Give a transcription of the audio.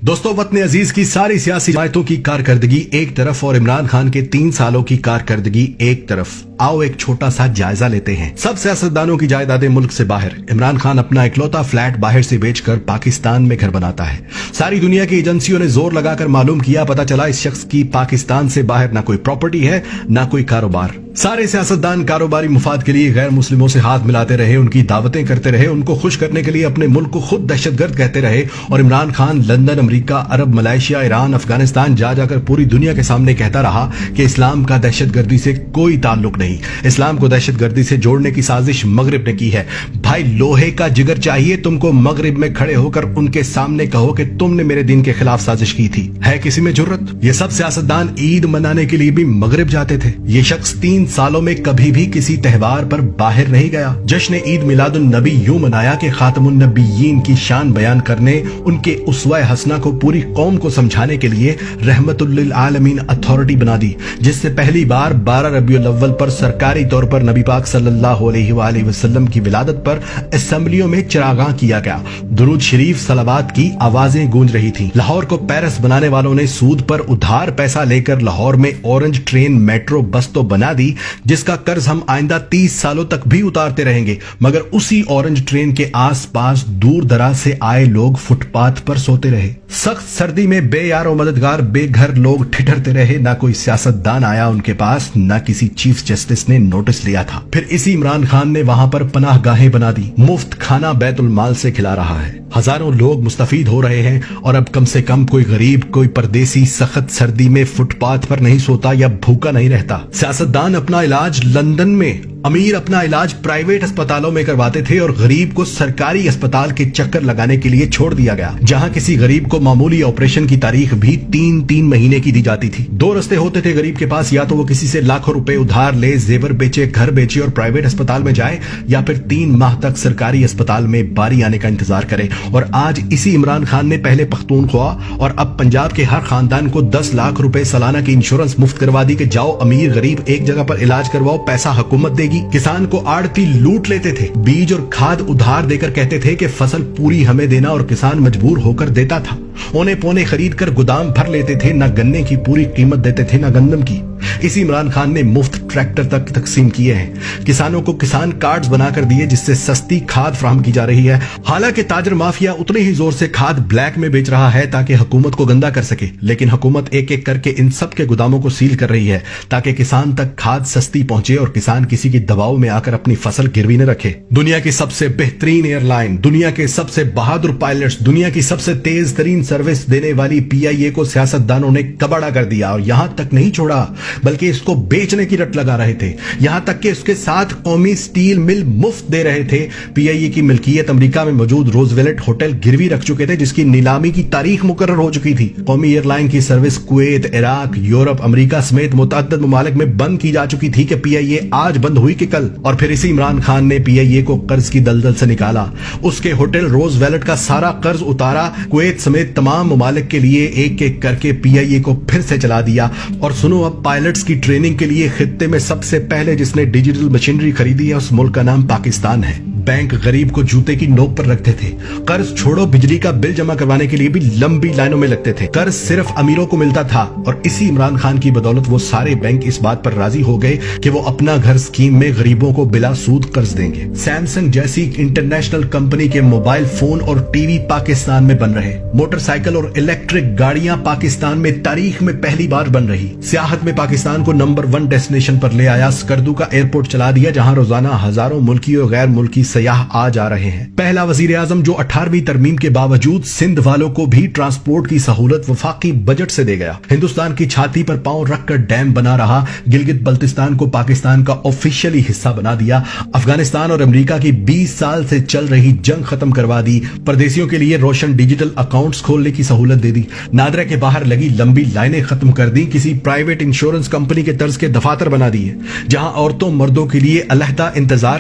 دوستو، وطن عزیز کی ساری سیاسی جماعتوں کی کارکردگی ایک طرف اور عمران خان کے 3 سالوں کی کارکردگی ایک طرف، آؤ ایک چھوٹا سا جائزہ لیتے ہیں۔ سب سیاستدانوں کی جائیدادیں ملک سے باہر، عمران خان اپنا اکلوتا فلیٹ باہر سے بیچ کر پاکستان میں گھر بناتا ہے۔ ساری دنیا کی ایجنسیوں نے زور لگا کر معلوم کیا، پتا چلا اس شخص کی پاکستان سے باہر نہ کوئی پراپرٹی ہے نہ کوئی کاروبار۔ سارے سیاستدان کاروباری مفاد کے لیے غیر مسلموں سے ہاتھ ملاتے رہے، ان کی دعوتیں کرتے رہے، ان کو خوش کرنے کے لیے اپنے ملک کو خود دہشت گرد کہتے رہے، اور عمران خان لندن، امریکہ، عرب، ملائیشیا، ایران، افغانستان جا کر پوری دنیا کے سامنے کہتا رہا کہ اسلام کا دہشت گردی سے کوئی تعلق نہیں، اسلام کو دہشت گردی سے جوڑنے کی سازش مغرب نے کی ہے۔ بھائی، لوہے کا جگر چاہیے تم کو مغرب میں کھڑے ہو کر ان کے سامنے کہو کہ تم نے میرے دین کے خلاف سازش کی تھی۔ ہے کسی میں جرت؟ یہ سب سیاستدان عید منانے کے لیے بھی مغرب جاتے تھے۔ یہ شخص 3 سالوں میں کبھی بھی کسی تہوار پر باہر نہیں گیا۔ جشن عید میلاد النبی یوں منایا کہ خاتم النبیین کی شان بیان کرنے، ان کے اسوہ حسنہ کو پوری قوم کو سمجھانے کے لیے رحمت للعالمین اتھارٹی بنا دی، جس سے پہلی بار 12 ربیع الاول پر سرکاری طور پر نبی پاک صلی اللہ علیہ وآلہ وسلم کی ولادت پر اسمبلیوں میں چراغاں کیا گیا، درود شریف صلوات کی آوازیں گونج رہی تھیں۔ لاہور کو پیرس بنانے والوں نے سود پر ادھار پیسہ لے کر لاہور میں اورنج ٹرین میٹرو بس تو بنا دی، جس کا قرض ہم آئندہ 30 سالوں تک بھی اتارتے رہیں گے، مگر اسی اورنج ٹرین کے آس پاس دور دراز سے آئے لوگ فٹ پاتھ پر سوتے رہے۔ سخت سردی میں بے یار و مددگار بے گھر لوگ ٹھٹھرتے رہے، نہ کوئی سیاستدان آیا ان کے پاس، نہ کسی چیف جسٹس نے نوٹس لیا تھا۔ پھر اسی عمران خان نے وہاں پر پناہ گاہیں بنا دی، مفت کھانا بیت المال سے کھلا رہا ہے، ہزاروں لوگ مستفید ہو رہے ہیں، اور اب کم سے کم کوئی غریب، کوئی پردیسی سخت سردی میں فٹ پاتھ پر نہیں سوتا یا بھوکا نہیں رہتا۔ سیاستدان اپنا علاج لندن میں، امیر اپنا علاج پرائیویٹ اسپتالوں میں کرواتے تھے، اور غریب کو سرکاری اسپتال کے چکر لگانے کے لیے چھوڑ دیا گیا، جہاں کسی غریب کو معمولی آپریشن کی تاریخ بھی 3 مہینے کی دی جاتی تھی۔ 2 رستے ہوتے تھے غریب کے پاس، یا تو وہ کسی سے لاکھوں روپے ادھار لے، زیور بیچے، گھر بیچے اور پرائیویٹ اسپتال میں جائے، یا پھر 3 ماہ تک سرکاری اسپتال میں باری آنے کا انتظار کرے۔ اور آج اسی عمران خان نے پہلے پختونخوا اور اب پنجاب کے ہر خاندان کو 10 لاکھ روپے سالانہ کی انشورنس مفت کروا دی کہ جاؤ امیر غریب ایک جگہ پر علاج کرواؤ، پیسہ حکومت دے گی۔ کسان کو آڑتی لوٹ لیتے تھے، بیج اور کھاد ادھار دے کر کہتے تھے کہ فصل پوری ہمیں دینا، اور کسان مجبور ہو کر دیتا تھا۔ اونے پونے خرید کر گودام بھر لیتے تھے، نہ گنے کی پوری قیمت دیتے تھے نہ گندم کی۔ اسی عمران خان نے مفت ٹریکٹر تک تقسیم کیے ہیں، کسانوں کو کسان کارڈز بنا کر دیے جس سے سستی کھاد فراہم کی جا رہی ہے۔ حالانکہ تاجر مافیا اتنے ہی زور سے کھاد بلیک میں بیچ رہا ہے تاکہ حکومت کو گندا کر سکے، لیکن حکومت ایک ایک کر کے ان سب کے گوداموں کو سیل کر رہی ہے تاکہ کسان تک کھاد سستی پہنچے اور کسان کسی کی دباؤ میں آ کر اپنی فصل گروی نہ رکھے۔ دنیا کی سب سے بہترین ایئر لائن، دنیا کے سب سے بہادر پائلٹس، دنیا کی سب سے تیز ترین سروس دینے والی PIA کو سیاستدانوں نے کباڑا کر دیا، اور یہاں تک نہیں چھوڑا بلکہ اس کو بیچنے کی رٹ لگا رہے تھے، یہاں تک کہ اس کے ساتھ قومی سٹیل مل مفت دے رہے تھے۔ PIA کی ملکیت امریکہ میں موجود روزویلٹ ہوٹل گروی رکھ چکے تھے، جس کی نیلامی کی تاریخ مقرر ہو چکی تھی۔ قومی ایئر لائن کی سروس کویت، عراق، یورپ، امریکہ سمیت متعدد ممالک میں بند کی جا چکی تھی کہ PIA آج بند ہوئی کہ کل۔ اور پھر اسی عمران خان نے PIA کو قرض کی دلدل سے نکالا، اس کے ہوٹل روزویلٹ کا سارا قرض اتارا، کویت سمیت تمام ممالک کے لیے ایک ایک کر کے PIA کو پھر سے چلا دیا۔ اور سنو، اب پائلٹس کی ٹریننگ کے لیے خطے میں سب سے پہلے جس نے ڈیجیٹل مشینری خریدی ہے اس ملک کا نام پاکستان ہے۔ بینک غریب کو جوتے کی نوک پر رکھتے تھے، قرض چھوڑو بجلی کا بل جمع کروانے کے لیے بھی لمبی لائنوں میں لگتے تھے، قرض صرف امیروں کو ملتا تھا، اور اسی عمران خان کی بدولت وہ سارے بینک اس بات پر راضی ہو گئے کہ وہ اپنا گھر سکیم میں غریبوں کو بلا سود قرض دیں گے۔ سیمسنگ جیسی انٹرنیشنل کمپنی کے موبائل فون اور ٹی وی پاکستان میں بن رہے، موٹر سائیکل اور الیکٹرک گاڑیاں پاکستان میں تاریخ میں پہلی بار بن رہی، سیاحت میں پاکستان کو نمبر 1 ڈیسٹینیشن پر لے آیا، سکردو کا ایئرپورٹ چلا دیا جہاں روزانہ ہزاروں ملکی اور غیر ملکی سیاح آ جا رہے ہیں۔ پہلا وزیر اعظم جو 18ویں ترمیم کے باوجود سندھ والوں کو بھی ٹرانسپورٹ کی سہولت وفاقی بجٹ سے دے گیا، ہندوستان کی چھاتی پر پاؤں رکھ کر ڈیم بنا رہا، گلگت بلتستان کو پاکستان کا آفیشیلی حصہ بنا دیا، افغانستان اور امریکہ کی 20 سال سے چل رہی جنگ ختم کروا دی، پردیسیوں کے لیے روشن ڈیجیٹل اکاؤنٹس کھولنے کی سہولت دے دی، نادرا کے باہر لگی لمبی لائنیں ختم کر دی، کسی پرائیویٹ انشورنس کمپنی کے طرز کے دفاتر بنا دیے، جہاں عورتوں مردوں کے لیے علیحدہ انتظار